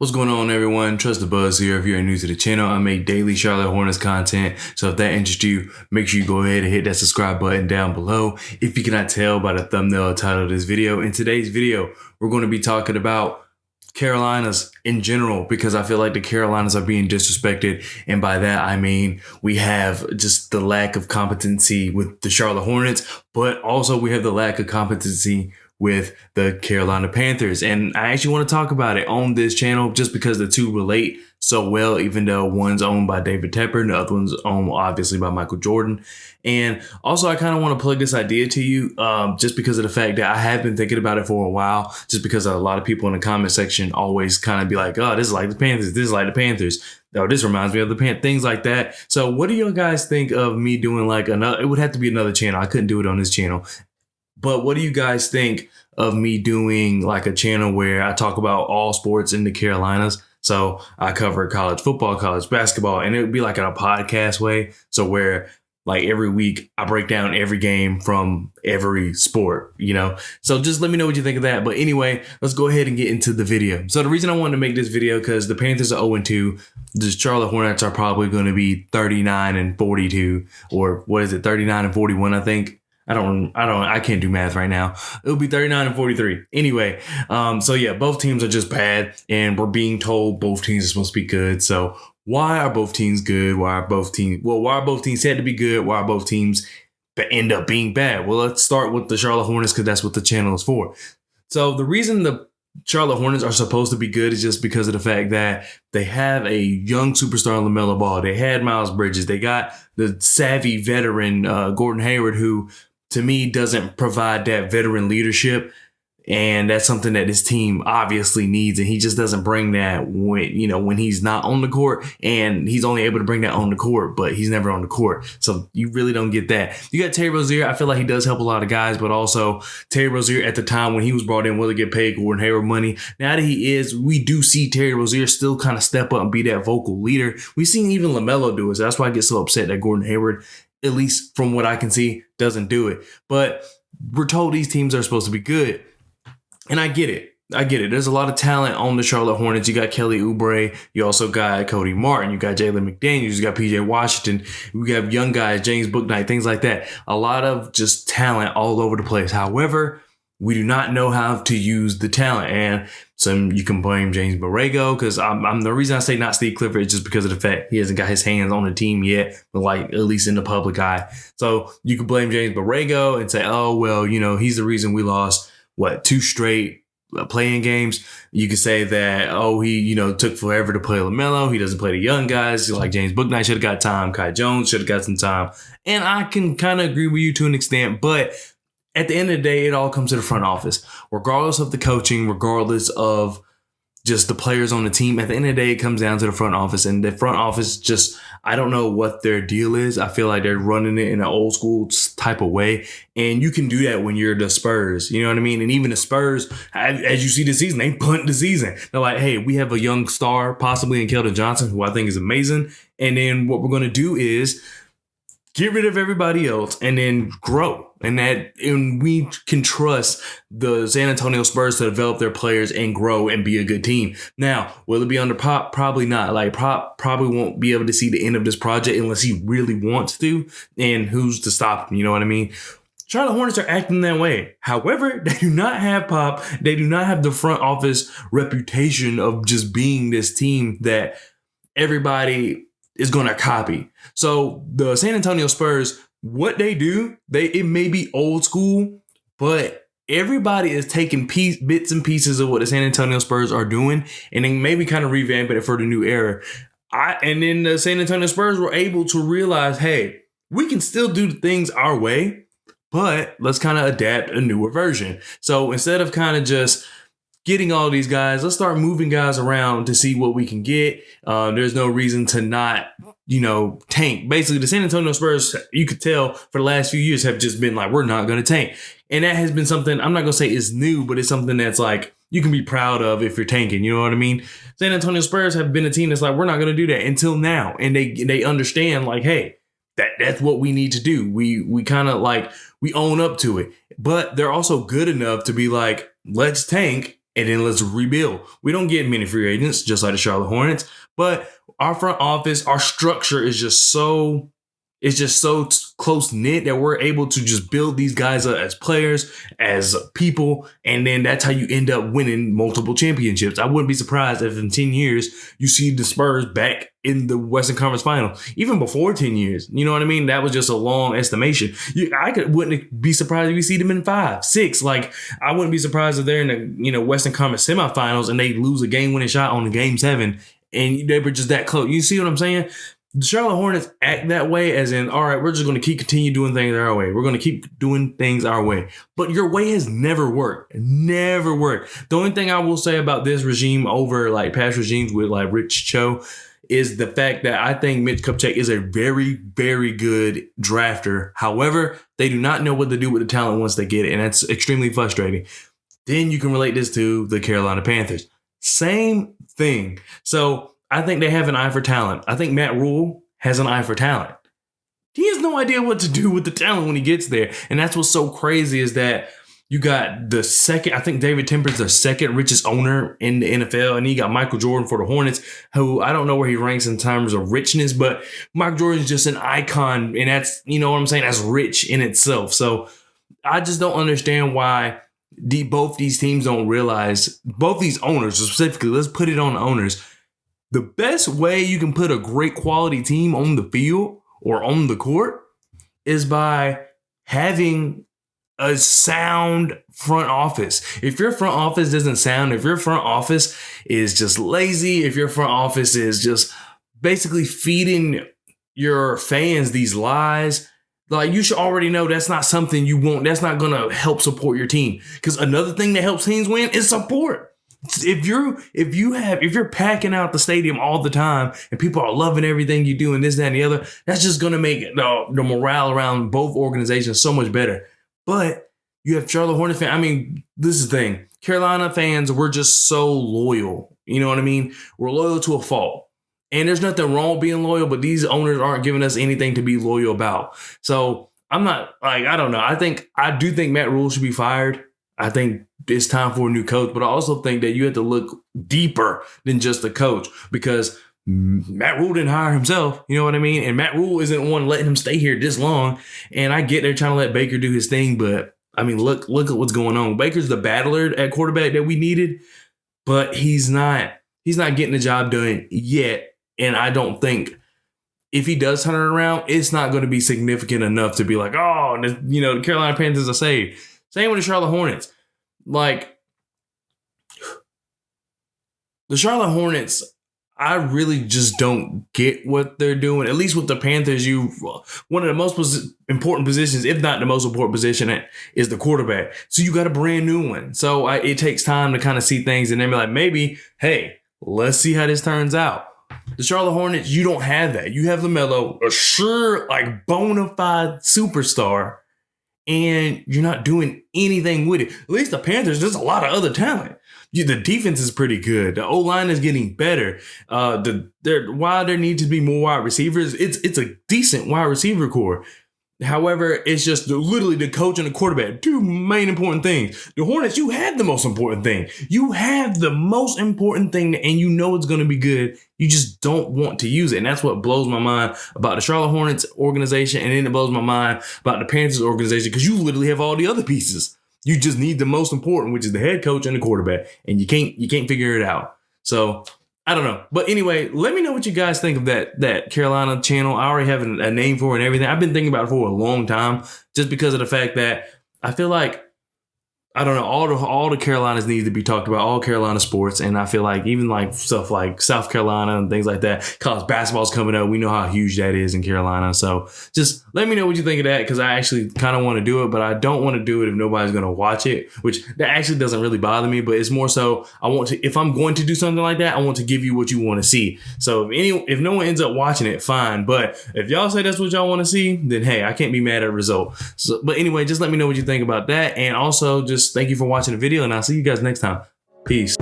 What's going on, everyone? Trust the Buzz here. If you're new to the channel, I make daily Charlotte Hornets content. So if that interests you, make sure you go ahead and hit that subscribe button down below. If you cannot tell by the thumbnail title of this video, in today's video, we're going to be talking about Carolinas in general, because I feel like the Carolinas are being disrespected. And by that, I mean, we have just the lack of competency with the Charlotte Hornets, but also we have the lack of competency with the Carolina Panthers. And I actually want to talk about it on this channel just because the two relate so well, even though one's owned by David Tepper and the other one's owned obviously by Michael Jordan. And also I kind of want to plug this idea to you just because of the fact that I have been thinking about it for a while, just because a lot of people in the comment section always kind of be like, oh, this is like the Panthers. This is like the Panthers. Oh, this reminds me of the Panthers, things like that. So what do you guys think of me doing like another, it would have to be another channel. I couldn't do it on this channel. But what do you guys think of me doing like a channel where I talk about all sports in the Carolinas? So I cover college football, college basketball, and it would be like in a podcast way. So where like every week I break down every game from every sport, you know? So just let me know what you think of that. But anyway, let's go ahead and get into the video. So the reason I wanted to make this video, because the Panthers are 0-2. The Charlotte Hornets are probably going to be 39-42, or what is it? 39-41, I think. I can't do math right now. It'll be 39-43. Anyway, so yeah, both teams are just bad, and we're being told both teams are supposed to be good. So why are both teams good? Why are both teams said to be good? Why are both teams end up being bad? Well, let's start with the Charlotte Hornets, because that's what the channel is for. So the reason the Charlotte Hornets are supposed to be good is just because of the fact that they have a young superstar, LaMelo Ball. They had Miles Bridges. They got the savvy veteran Gordon Hayward, who to me doesn't provide that veteran leadership. And that's something that this team obviously needs. And he just doesn't bring that when he's not on the court, and he's only able to bring that on the court, but he's never on the court. So you really don't get that. You got Terry Rozier. I feel like he does help a lot of guys, but also Terry Rozier at the time when he was brought in, will get paid Gordon Hayward money. Now that he is, we do see Terry Rozier still kind of step up and be that vocal leader. We've seen even LaMelo do it. So that's why I get so upset that Gordon Hayward, at least from what I can see, doesn't do it. But we're told these teams are supposed to be good. And I get it. There's a lot of talent on the Charlotte Hornets. You got Kelly Oubre. You also got Cody Martin. You got Jalen McDaniels. You got PJ Washington. We have young guys, James Bouknight, things like that. A lot of just talent all over the place. However, we do not know how to use the talent. And some you can blame James Borrego, because I'm the reason I say not Steve Clifford is just because of the fact he hasn't got his hands on the team yet, but like at least in the public eye. So you can blame James Borrego and say, oh, well, he's the reason we lost, 2 straight playing games. You could say that, oh, he, took forever to play LaMelo. He doesn't play the young guys. Like James Bouknight should have got time. Kai Jones should have got some time. And I can kind of agree with you to an extent, but at the end of the day, it all comes to the front office. Regardless of the coaching, regardless of just the players on the team, at the end of the day, it comes down to the front office. And the front office just, I don't know what their deal is. I feel like they're running it in an old school type of way. And you can do that when you're the Spurs. You know what I mean? And even the Spurs, as you see this season, they punt the season. They're like, hey, we have a young star, possibly in Keldon Johnson, who I think is amazing. And then what we're going to do is get rid of everybody else and then grow. And we can trust the San Antonio Spurs to develop their players and grow and be a good team. Now, will it be under Pop? Probably not. Like Pop probably won't be able to see the end of this project unless he really wants to. And who's to stop him? You know what I mean? Charlotte Hornets are acting that way. However, they do not have Pop. They do not have the front office reputation of just being this team that everybody is going to copy. So the San Antonio Spurs, what they do, it may be old school, but everybody is taking bits and pieces of what the San Antonio Spurs are doing, and then maybe kind of revamping it for the new era. And then the San Antonio Spurs were able to realize, hey, we can still do things our way, but let's kind of adapt a newer version. So instead of kind of just getting all these guys, let's start moving guys around to see what we can get. There's no reason to not, tank. Basically, the San Antonio Spurs, you could tell for the last few years, have just been like, we're not going to tank. And that has been something, I'm not going to say is new, but it's something that's like, you can be proud of if you're tanking. You know what I mean? San Antonio Spurs have been a team that's like, we're not going to do that until now. And they understand like, hey, that's what we need to do. We kind of like, we own up to it. But they're also good enough to be like, let's tank and then let's rebuild. We don't get many free agents, just like the Charlotte Hornets, but our front office, our structure is just so close knit that we're able to just build these guys up as players, as people, and then that's how you end up winning multiple championships. I wouldn't be surprised if in 10 years you see the Spurs back in the Western Conference Final, even before 10 years. You know what I mean? That was just a long estimation. Wouldn't be surprised if we see them in 5, 6. Like, I wouldn't be surprised if they're in the Western Conference semifinals and they lose a game-winning shot on the Game 7, and they were just that close. You see what I'm saying? The Charlotte Hornets act that way, as in, all right, we're just going to continue doing things our way. We're going to keep doing things our way. But your way has never worked. Never worked. The only thing I will say about this regime over like past regimes with like Rich Cho is the fact that I think Mitch Kupchak is a very, very good drafter. However, they do not know what to do with the talent once they get it, and that's extremely frustrating. Then you can relate this to the Carolina Panthers. Same thing. So I think they have an eye for talent. I think Matt Rule has an eye for talent. He has no idea what to do with the talent when he gets there. And that's what's so crazy is that you got the second, I think David Tepper's the second richest owner in the NFL. And you got Michael Jordan for the Hornets, who I don't know where he ranks in terms of richness, but Michael Jordan is just an icon. And that's, you know what I'm saying? That's rich in itself. So I just don't understand why both these teams don't realize, both these owners specifically, let's put it on the owners. The best way you can put a great quality team on the field or on the court is by having a sound front office. If your front office doesn't sound, if your front office is just lazy, if your front office is just basically feeding your fans these lies, like, you should already know that's not something you want. That's not going to help support your team. Because another thing that helps teams win is support. If you're packing out the stadium all the time and people are loving everything you do and this, that, and the other, that's just going to make the morale around both organizations so much better. But you have Charlotte Hornets fans. I mean, this is the thing. Carolina fans, we're just so loyal. You know what I mean? We're loyal to a fault. And there's nothing wrong with being loyal, but these owners aren't giving us anything to be loyal about. So I'm not, like, I don't know. I do think Matt Rule should be fired. I think it's time for a new coach, but I also think that you have to look deeper than just the coach, because Matt Rule didn't hire himself. You know what I mean? And Matt Rule isn't one letting him stay here this long. And I get they're trying to let Baker do his thing, but I mean, look at what's going on. Baker's the battler at quarterback that we needed, but he's not getting the job done yet. And I don't think if he does turn it around, it's not going to be significant enough to be like, oh, the Carolina Panthers are saved. Same with the Charlotte Hornets. Like, the Charlotte Hornets, I really just don't get what they're doing. At least with the Panthers, one of the most important positions, if not the most important position, is the quarterback. So you got a brand new one. So it takes time to kind of see things and then be like, maybe, hey, let's see how this turns out. The Charlotte Hornets, you don't have that. You have LaMelo, a sure, like, bona fide superstar, and you're not doing anything with it. At least the Panthers, there's a lot of other talent. The defense is pretty good. The O-line is getting better. While there need to be more wide receivers, it's a decent wide receiver core. However, it's just literally the coach and the quarterback, two main important things. The Hornets, you have the most important thing. You have the most important thing, and you know it's going to be good. You just don't want to use it. And that's what blows my mind about the Charlotte Hornets organization. And then it blows my mind about the Panthers organization, because you literally have all the other pieces. You just need the most important, which is the head coach and the quarterback. And you can't figure it out. So I don't know. But anyway, let me know what you guys think of that Carolina channel. I already have a name for it and everything. I've been thinking about it for a long time, just because of the fact that I feel like, I don't know, all the Carolinas need to be talked about, all Carolina sports. And I feel like even like stuff like South Carolina and things like that, college basketball's coming up. We know how huge that is in Carolina. So just let me know what you think of that, because I actually kind of want to do it, but I don't want to do it if nobody's going to watch it, which that actually doesn't really bother me. But it's more so if I'm going to do something like that, I want to give you what you want to see. So if no one ends up watching it, fine. But if y'all say that's what y'all want to see, then hey, I can't be mad at the result. So, but anyway, just let me know what you think about that. And also just thank you for watching the video, and I'll see you guys next time. Peace.